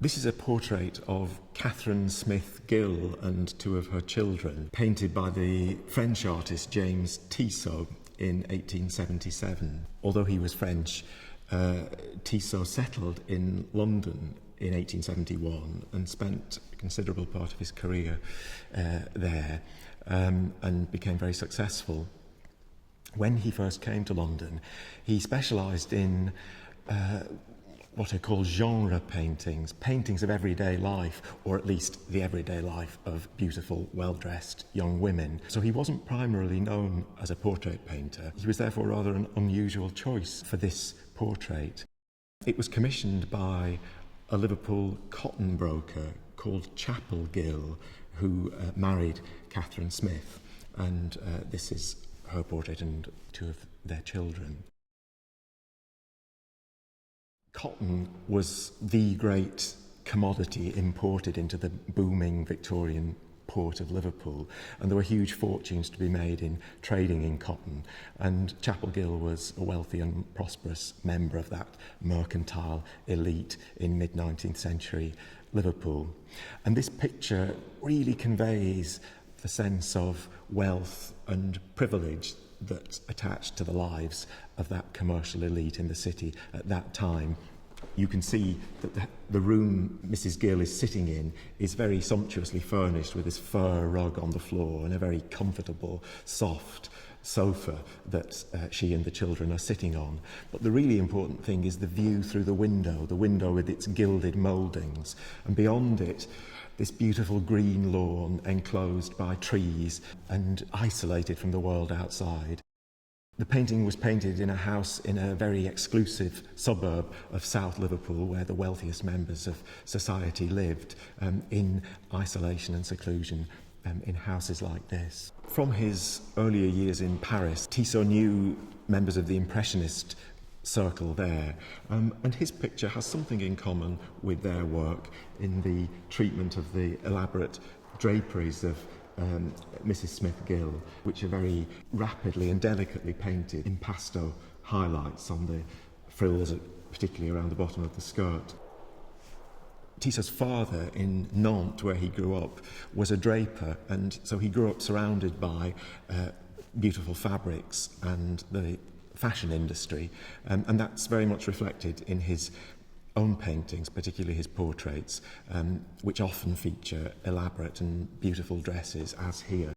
This is a portrait of Catherine Smith Gill and two of her children, painted by the French artist James Tissot in 1877. Although he was French, Tissot settled in London in 1871 and spent a considerable part of his career there and became very successful. When he first came to London, he specialised in what are called genre paintings, paintings of everyday life, or at least the everyday life of beautiful, well-dressed young women. So he wasn't primarily known as a portrait painter. He was therefore rather an unusual choice for this portrait. It was commissioned by a Liverpool cotton broker called Chapel Gill, who married Catherine Smith, and this is her portrait and two of their children. Cotton was the great commodity imported into the booming Victorian port of Liverpool, and there were huge fortunes to be made in trading in cotton, and Chapel Gill was a wealthy and prosperous member of that mercantile elite in mid-19th century Liverpool. And this picture really conveys the sense of wealth and privilege that attached to the lives of that commercial elite in the city at that time. You can see that the room Mrs. Gill is sitting in is very sumptuously furnished with this fur rug on the floor and a very comfortable, soft sofa that she and the children are sitting on. But the really important thing is the view through the window with its gilded mouldings, and beyond it, this beautiful green lawn enclosed by trees and isolated from the world outside. The painting was painted in a house in a very exclusive suburb of South Liverpool, where the wealthiest members of society lived, in isolation and seclusion, in houses like this. From his earlier years in Paris, Tissot knew members of the Impressionist circle there, and his picture has something in common with their work in the treatment of the elaborate draperies of Mrs. Smith Gill, which are very rapidly and delicately painted in pastel highlights on the frills, particularly around the bottom of the skirt. Tissot's father in Nantes, where he grew up, was a draper, and so he grew up surrounded by beautiful fabrics and the fashion industry, and that's very much reflected in his own paintings, particularly his portraits, which often feature elaborate and beautiful dresses, as here.